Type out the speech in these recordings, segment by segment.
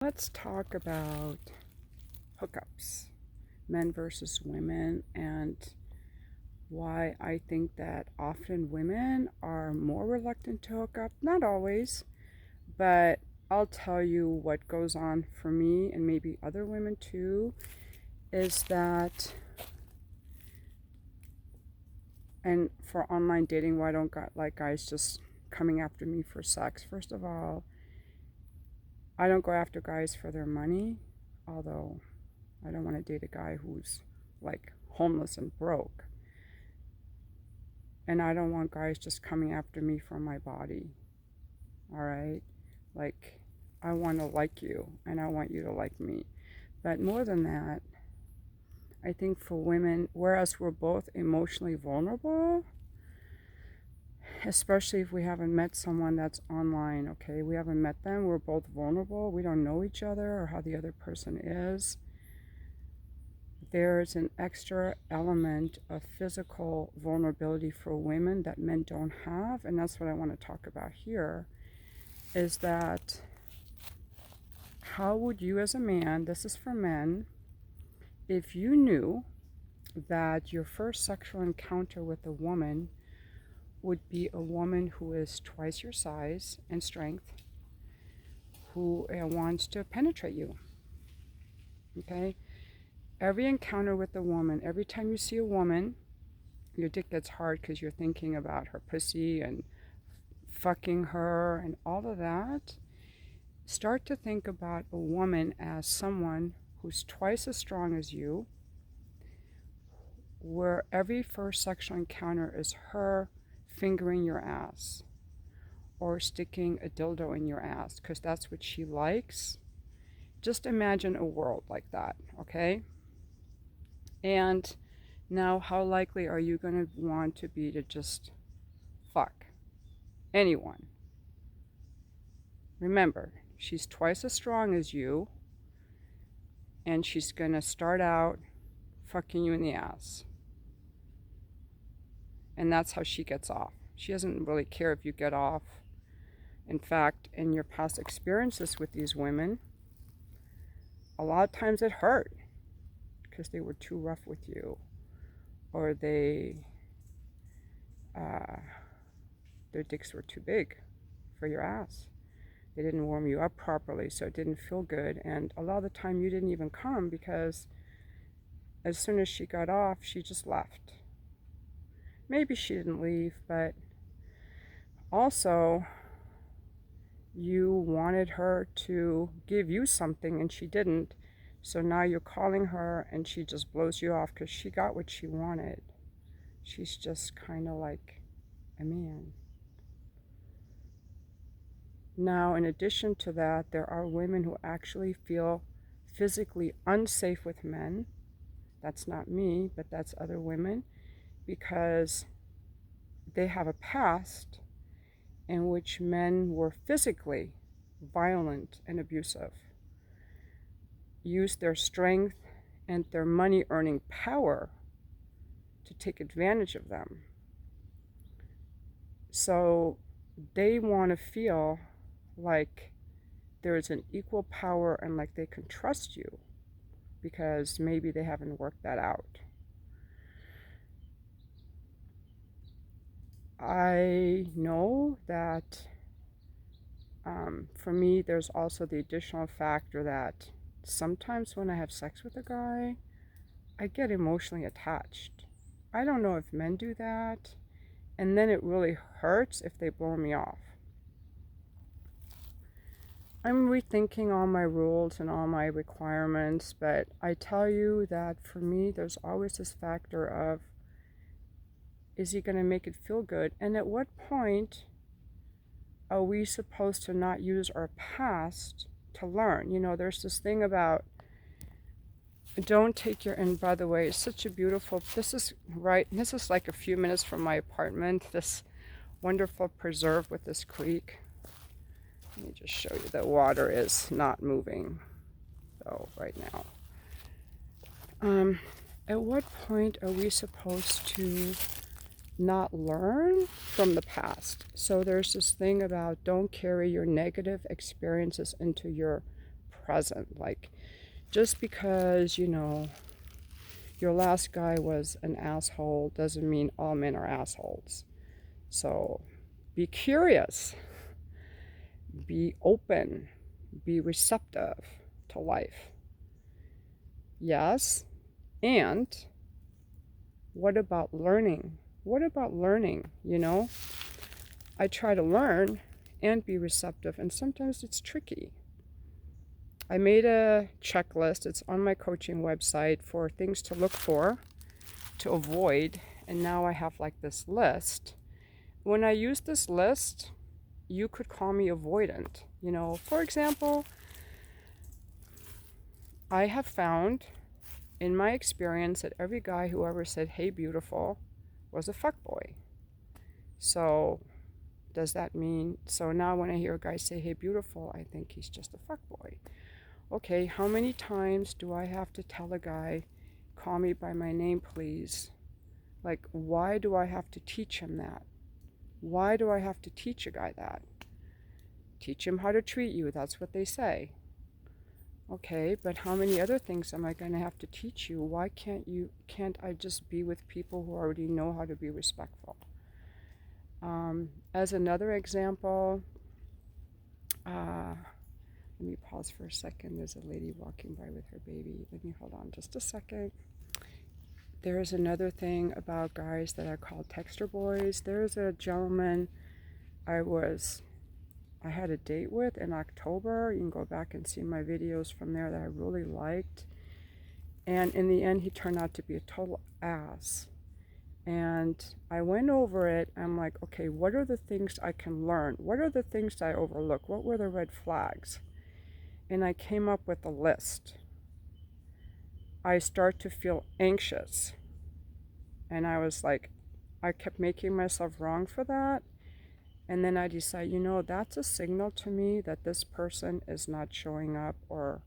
Let's talk about hookups, men versus women, and why I think that often women are more reluctant to hook up. Not always, but I'll tell you what goes on for me and maybe other women too is that, and for online dating, why don't like guys just coming after me for sex? First of all, I don't go after guys for their money, although I don't want to date a guy who's like homeless and broke. And I don't want guys just coming after me for my body. All right? Like, I want to like you and I want you to like me. But more than that, I think for women, whereas we're both emotionally vulnerable, especially if we haven't met someone that's online, okay? We haven't met them, we're both vulnerable, we don't know each other or how the other person is. There's an extra element of physical vulnerability for women that men don't have, and that's what I want to talk about here, is that how would you as a man, this is for men, if you knew that your first sexual encounter with a woman would be a woman who is twice your size and strength, who wants to penetrate you, okay? Every encounter with a woman, every time you see a woman, your dick gets hard because you're thinking about her pussy and fucking her and all of that. Start to think about a woman as someone who's twice as strong as you, where every first sexual encounter is her fingering your ass or sticking a dildo in your ass because that's what she likes. Just imagine a world like that, okay? And now, how likely are you going to want to be to just fuck anyone? Remember, she's twice as strong as you, and she's going to start out fucking you in the ass. And that's how she gets off. She doesn't really care if you get off. In fact, in your past experiences with these women, a lot of times it hurt because they were too rough with you, or their dicks were too big for your ass. They didn't warm you up properly, so it didn't feel good. And a lot of the time you didn't even come because as soon as she got off, she just left. Maybe she didn't leave, but also you wanted her to give you something and she didn't. So now you're calling her and she just blows you off because she got what she wanted. She's just kind of like a man. Now, in addition to that, there are women who actually feel physically unsafe with men. That's not me, but that's other women, because they have a past in which men were physically violent and abusive, used their strength and their money earning power to take advantage of them. So they want to feel like there is an equal power and like they can trust you because maybe they haven't worked that out. I know that for me, there's also the additional factor that sometimes when I have sex with a guy, I get emotionally attached. I don't know if men do that, and then it really hurts if they blow me off. I'm rethinking all my rules and all my requirements, but I tell you that for me, there's always this factor of, is he going to make it feel good? And at what point are we supposed to not use our past to learn? You know, there's this thing about don't take your, and by the way, it's such a beautiful, this is like a few minutes from my apartment, this wonderful preserve with this creek. Let me just show you the water is not moving, though, right now. At what point are we supposed to not learn from the past? So there's this thing about don't carry your negative experiences into your present. Like, just because, you know, your last guy was an asshole doesn't mean all men are assholes. So be curious, be open, be receptive to life. Yes, and what about learning? What about learning? You know, I try to learn and be receptive, and sometimes it's tricky. I made a checklist, it's on my coaching website, for things to look for, to avoid, and now I have like this list. When I use this list, you could call me avoidant. You know, for example, I have found in my experience that every guy who ever said, "Hey, beautiful," was a fuckboy. So, does that mean, so now when I hear a guy say, "Hey, beautiful," I think he's just a fuckboy. Okay, how many times do I have to tell a guy, "Call me by my name, please"? Like, why do I have to teach him that? Why do I have to teach a guy that? Teach him how to treat you, that's what they say. Okay, but how many other things am I going to have to teach you? Why can't I just be with people who already know how to be respectful? As another example, let me pause for a second. There's a lady walking by with her baby. Let me hold on just a second. There's another thing about guys that I call texter boys. There's a gentleman I had a date with in October. You can go back and see my videos from there that I really liked. And in the end, he turned out to be a total ass. And I went over it. I'm like, okay, what are the things I can learn? What are the things I overlook? What were the red flags? And I came up with a list. I start to feel anxious. And I was like, I kept making myself wrong for that. And then I decide, you know, that's a signal to me that this person is not showing up or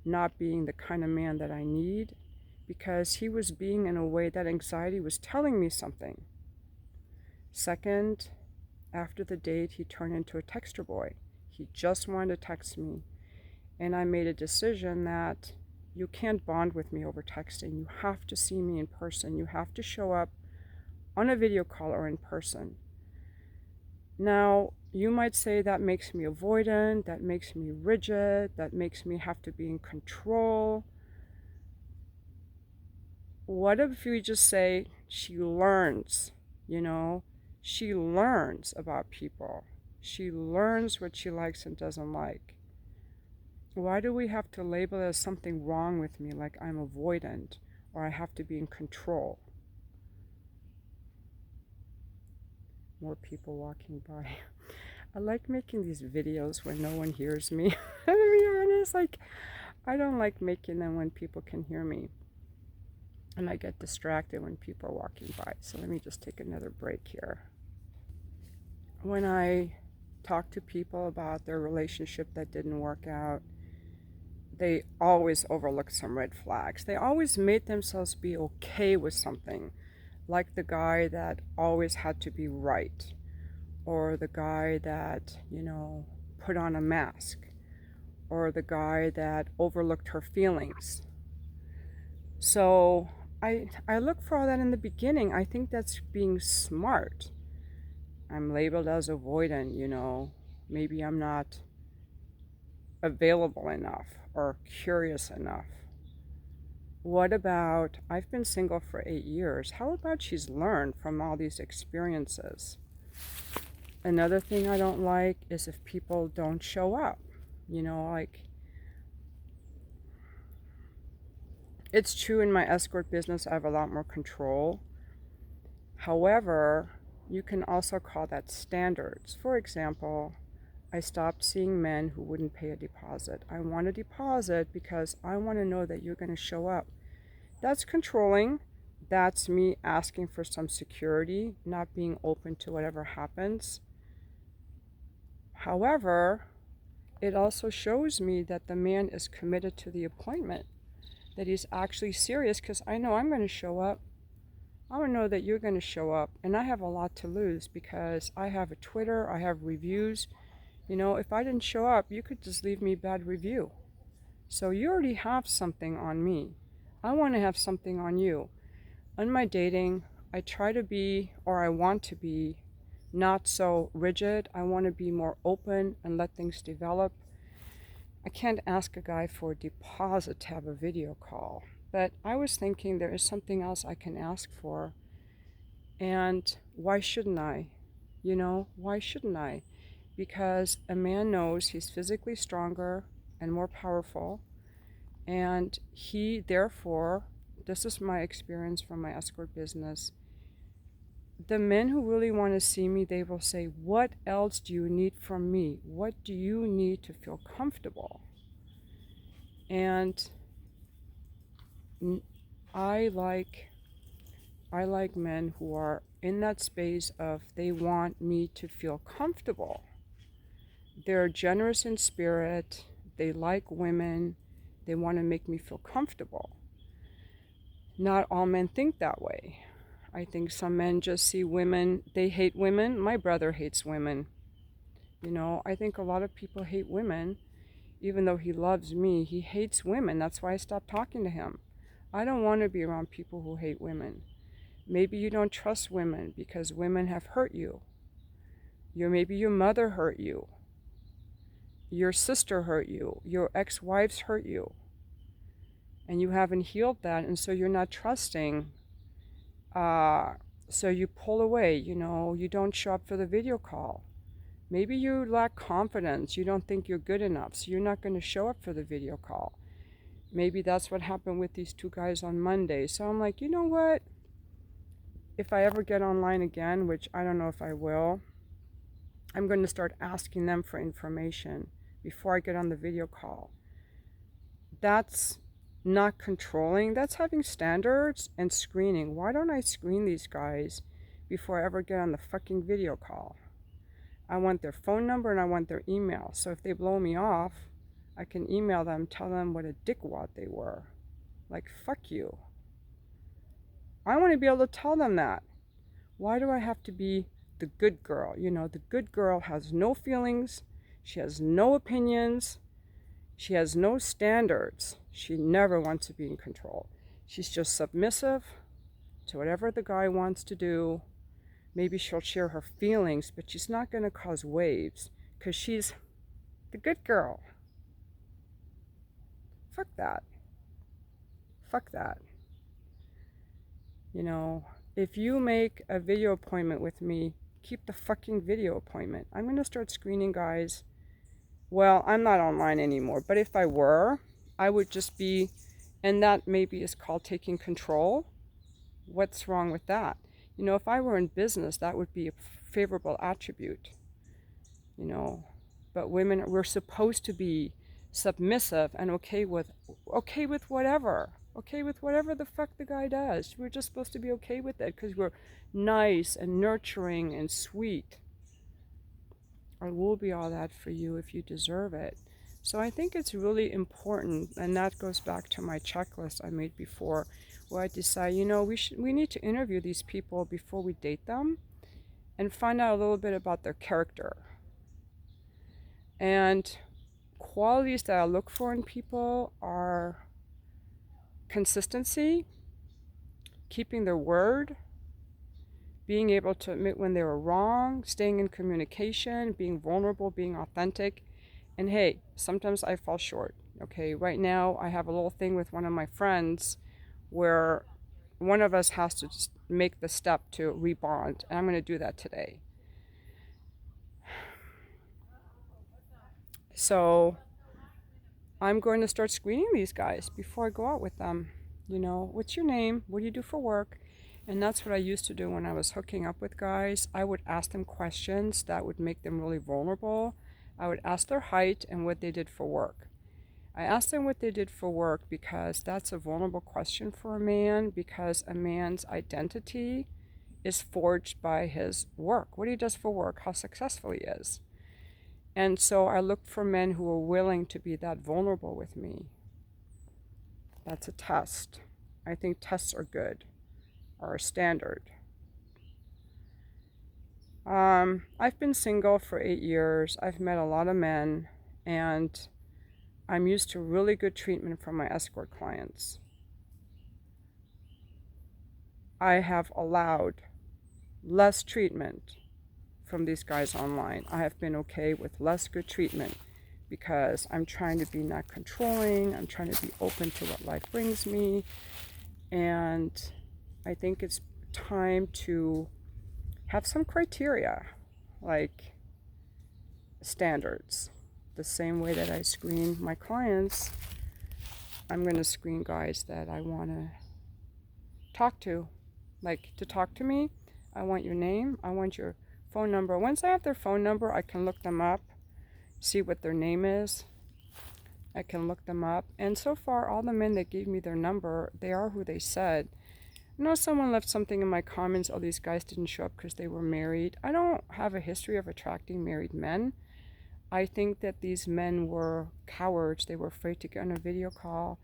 not being the kind of man that I need, because he was being in a way that anxiety was telling me something. Second, after the date, he turned into a texter boy. He just wanted to text me. And I made a decision that you can't bond with me over texting. You have to see me in person. You have to show up on a video call or in person. Now, you might say that makes me avoidant, that makes me rigid, that makes me have to be in control. What if you just say she learns, you know? She learns about people. She learns what she likes and doesn't like. Why do we have to label it as something wrong with me, like I'm avoidant or I have to be in control? More people walking by. I like making these videos when no one hears me. To be honest, like, I don't like making them when people can hear me. And I get distracted when people are walking by. So let me just take another break here. When I talk to people about their relationship that didn't work out, they always overlook some red flags. They always made themselves be okay with something, like the guy that always had to be right, or the guy that, you know, put on a mask, or the guy that overlooked her feelings. So I look for all that in the beginning. I think that's being smart. I'm labeled as avoidant, you know. Maybe I'm not available enough or curious enough. What about, I've been single for 8 years. How about she's learned from all these experiences? Another thing I don't like is if people don't show up. You know, like, it's true in my escort business, I have a lot more control. However, you can also call that standards. For example, I stopped seeing men who wouldn't pay a deposit. I want a deposit because I want to know that you're going to show up. That's controlling. That's me asking for some security, not being open to whatever happens. However, it also shows me that the man is committed to the appointment, that he's actually serious, because I know I'm going to show up. I want to know that you're going to show up, and I have a lot to lose because I have a Twitter, I have reviews. You know, if I didn't show up, you could just leave me a bad review. So you already have something on me. I want to have something on you. On my dating, I try to be, or I want to be, not so rigid. I want to be more open and let things develop. I can't ask a guy for a deposit to have a video call, but I was thinking there is something else I can ask for. And why shouldn't I? You know, why shouldn't I? Because a man knows he's physically stronger and more powerful, and he, therefore, this is my experience from my escort business. The men who really want to see me, they will say, what else do you need from me? What do you need to feel comfortable? And I like men who are in that space of they want me to feel comfortable. They're generous in spirit. They like women. They want to make me feel comfortable. Not all men think that way. I think some men just see women, they hate women. My brother hates women. You know, I think a lot of people hate women. Even though he loves me, he hates women. That's why I stopped talking to him. I don't want to be around people who hate women. Maybe you don't trust women because women have hurt you. Maybe your mother hurt you. Your sister hurt you. Your ex-wives hurt you. And you haven't healed that, and so you're not trusting. So you pull away, you know, you don't show up for the video call. Maybe you lack confidence. You don't think you're good enough, so you're not going to show up for the video call. Maybe that's what happened with these two guys on Monday. So I'm like, you know what? If I ever get online again, which I don't know if I will, I'm going to start asking them for information before I get on the video call. That's not controlling. That's having standards and screening. Why don't I screen these guys before I ever get on the fucking video call? I want their phone number and I want their email. So if they blow me off, I can email them, tell them what a dickwad they were. Like, fuck you. I want to be able to tell them that. Why do I have to be the good girl? You know, the good girl has no feelings. She has no opinions. She has no standards. She never wants to be in control. She's just submissive to whatever the guy wants to do. Maybe she'll share her feelings, but she's not going to cause waves because she's the good girl. Fuck that. Fuck that. You know, if you make a video appointment with me, keep the fucking video appointment. I'm going to start screening guys. Well, I'm not online anymore, but if I were, I would just be, and that maybe is called taking control. What's wrong with that? You know, if I were in business, that would be a favorable attribute, you know. But women, we're supposed to be submissive and okay with whatever. Okay with whatever the fuck the guy does. We're just supposed to be okay with it because we're nice and nurturing and sweet. I will be all that for you if you deserve it. So I think it's really important, and that goes back to my checklist I made before, where I decide, you know, we need to interview these people before we date them and find out a little bit about their character. And qualities that I look for in people are consistency, keeping their word, being able to admit when they were wrong, staying in communication, being vulnerable, being authentic. And hey, sometimes I fall short. Okay, right now I have a little thing with one of my friends where one of us has to just make the step to rebond, and I'm going to do that today. So I'm going to start screening these guys before I go out with them. You know, what's your name? What do you do for work? And that's what I used to do when I was hooking up with guys. I would ask them questions that would make them really vulnerable. I would ask their height and what they did for work. I asked them what they did for work because that's a vulnerable question for a man, because a man's identity is forged by his work, what he does for work, how successful he is. And so I looked for men who were willing to be that vulnerable with me. That's a test. I think tests are good, are a standard. I've been single for 8 years. I've met a lot of men, and I'm used to really good treatment from my escort clients. I have allowed less treatment from these guys online. I have been okay with less good treatment because I'm trying to be not controlling. I'm trying to be open to what life brings me. And I think it's time to have some criteria, like standards. The same way that I screen my clients, I'm going to screen guys that I want to talk to. Like, to talk to me, I want your name, I want your phone number. Once I have their phone number, I can look them up, see what their name is. I can look them up. And so far, all the men that gave me their number, they are who they said. I know someone left something in my comments, oh, these guys didn't show up because they were married. I don't have a history of attracting married men. I think that these men were cowards. They were afraid to get on a video call.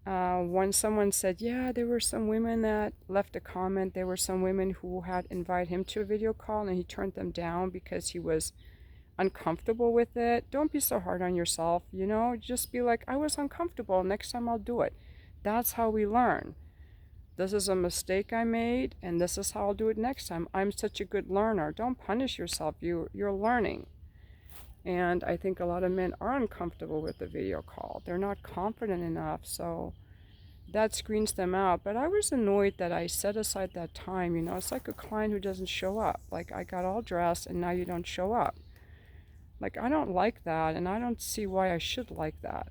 When someone said, yeah, there were some women that left a comment. There were some women who had invited him to a video call and he turned them down because he was uncomfortable with it. Don't be so hard on yourself, you know? Just be like, I was uncomfortable. Next time I'll do it. That's how we learn. This is a mistake I made, and this is how I'll do it next time. I'm such a good learner. Don't punish yourself. You're learning. And I think a lot of men are uncomfortable with the video call. They're not confident enough, so that screens them out. But I was annoyed that I set aside that time. You know, it's like a client who doesn't show up. Like, I got all dressed, and now you don't show up. Like, I don't like that, and I don't see why I should like that.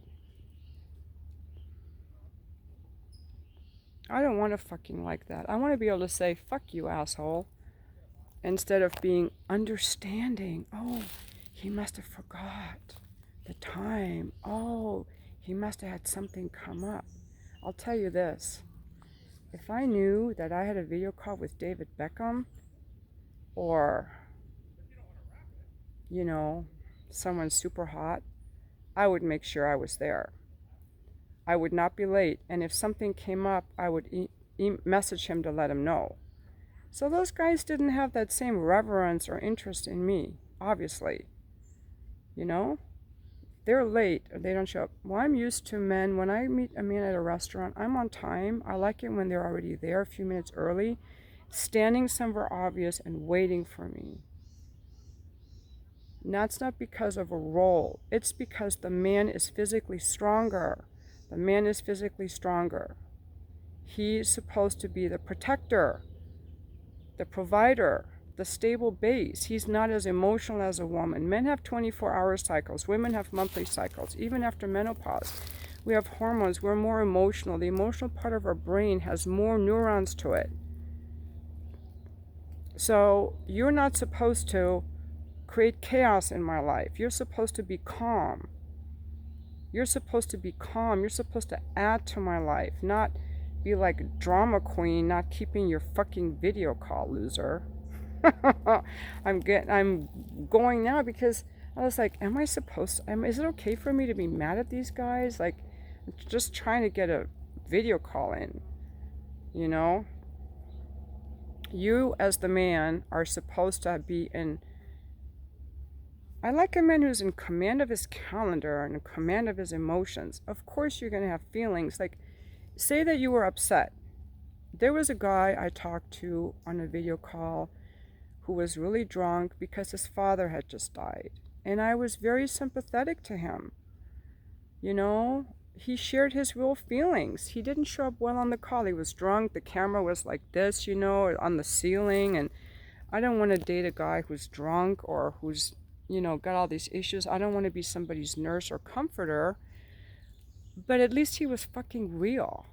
I don't want to fucking like that. I want to be able to say, fuck you, asshole, instead of being understanding. Oh, he must have forgot the time. Oh, he must have had something come up. I'll tell you this. If I knew that I had a video call with David Beckham or, you know, someone super hot, I would make sure I was there. I would not be late. And if something came up, I would message him to let him know. So those guys didn't have that same reverence or interest in me, obviously. You know? They're late or they don't show up. Well, I'm used to men. When I meet a man at a restaurant, I'm on time. I like it when they're already there a few minutes early, standing somewhere obvious and waiting for me. And that's not because of a role. It's because the man is physically stronger. The man is physically stronger. He's supposed to be the protector, the provider, the stable base. He's not as emotional as a woman. Men have 24-hour cycles. Women have monthly cycles. Even after menopause, we have hormones. We're more emotional. The emotional part of our brain has more neurons to it. So you're not supposed to create chaos in my life. You're supposed to be calm. You're supposed to be calm. You're supposed to add to my life, not be like a drama queen, not keeping your fucking video call, loser. I'm going now because I was like, am I supposed to, is it okay for me to be mad at these guys? Like, just trying to get a video call in, you know? You, as the man, are supposed to be in. I like a man who's in command of his calendar and in command of his emotions. Of course, you're going to have feelings. Like, say that you were upset. There was a guy I talked to on a video call who was really drunk because his father had just died. And I was very sympathetic to him. You know, he shared his real feelings. He didn't show up well on the call. He was drunk. The camera was like this, you know, on the ceiling. And I don't want to date a guy who's drunk or who's, you know, got all these issues. I don't want to be somebody's nurse or comforter. But at least he was fucking real.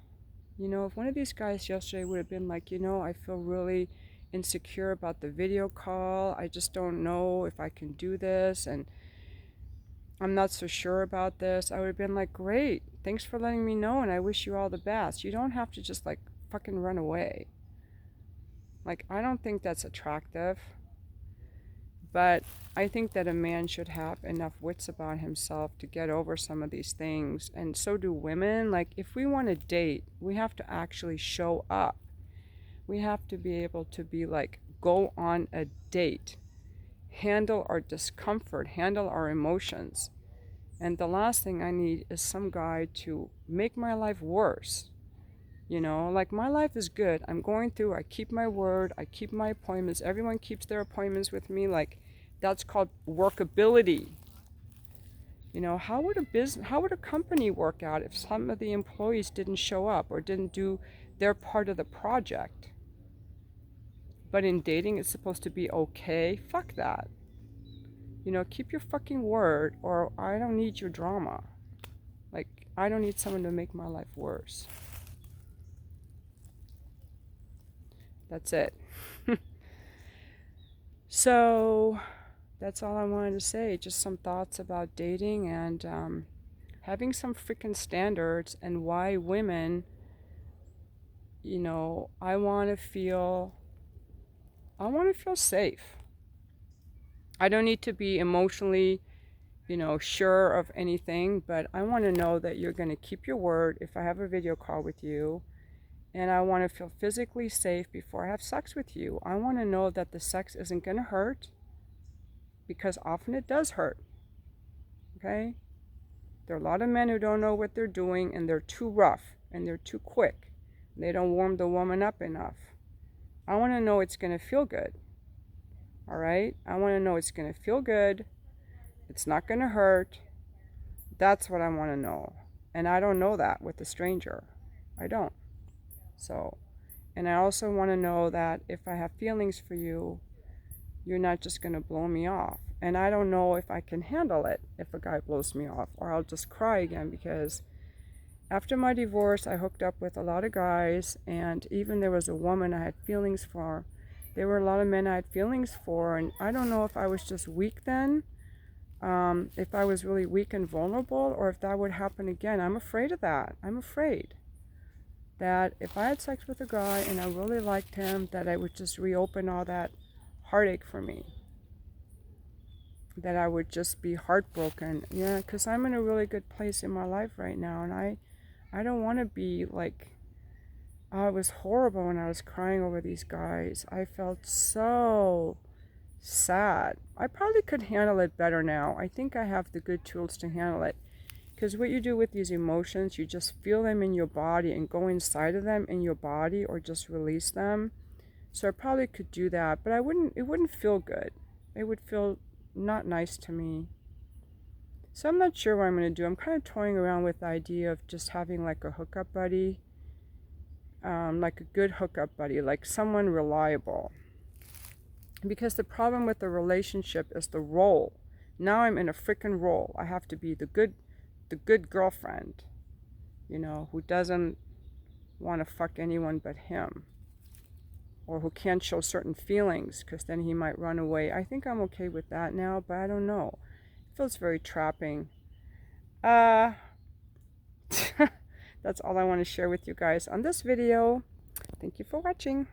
You know, if one of these guys yesterday would have been like, you know, I feel really insecure about the video call. I just don't know if I can do this. And I'm not so sure about this. I would have been like, great. Thanks for letting me know. And I wish you all the best. You don't have to just like fucking run away. Like, I don't think that's attractive. But I think that a man should have enough wits about himself to get over some of these things. And so do women. Like, if we want to date, we have to actually show up. We have to be able to be like, go on a date, handle our discomfort, handle our emotions, And the last thing I need is some guy to make my life worse. You know, like my life is good. I'm going through, I keep my word, I keep my appointments. Everyone keeps their appointments with me. Like, that's called workability. You know, how would a company work out if some of the employees didn't show up or didn't do their part of the project? But in dating, it's supposed to be okay. Fuck that. You know, keep your fucking word, or I don't need your drama. Like, I don't need someone to make my life worse. That's it. So, that's all I wanted to say. Just some thoughts about dating and having some freaking standards, and why women, you know, I want to feel safe. I don't need to be emotionally, you know, sure of anything, but I want to know that you're going to keep your word if I have a video call with you. And I want to feel physically safe before I have sex with you. I want to know that the sex isn't going to hurt, because often it does hurt. Okay? There are a lot of men who don't know what they're doing, and they're too rough and they're too quick. They don't warm the woman up enough. I want to know it's going to feel good. All right? I want to know it's going to feel good. It's not going to hurt. That's what I want to know. And I don't know that with a stranger. I don't. So, and I also want to know that if I have feelings for you, you're not just going to blow me off. And I don't know if I can handle it if a guy blows me off, or I'll just cry again, because after my divorce, I hooked up with a lot of guys, and even there was a woman I had feelings for. There were a lot of men I had feelings for, and I don't know if I was just weak then, if I was really weak and vulnerable, or if that would happen again. I'm afraid of that. I'm afraid that if I had sex with a guy and I really liked him, that I would just reopen all that heartache for me. That I would just be heartbroken. Yeah, because I'm in a really good place in my life right now, and I don't want to be like, oh, it was horrible when I was crying over these guys. I felt so sad. I probably could handle it better now. I think I have the good tools to handle it. Because what you do with these emotions, you just feel them in your body and go inside of them in your body, or just release them. So I probably could do that, but it wouldn't feel good. It would feel not nice to me. So I'm not sure what I'm going to do. I'm kind of toying around with the idea of just having like a hookup buddy, like a good hookup buddy, like someone reliable. Because the problem with the relationship is the role. Now I'm in a freaking role. I have to be the good girlfriend, you know, who doesn't want to fuck anyone but him, or who can't show certain feelings because then he might run away. I think I'm okay with that now, but I don't know. It feels very trapping. That's all I want to share with you guys on this video. Thank you for watching.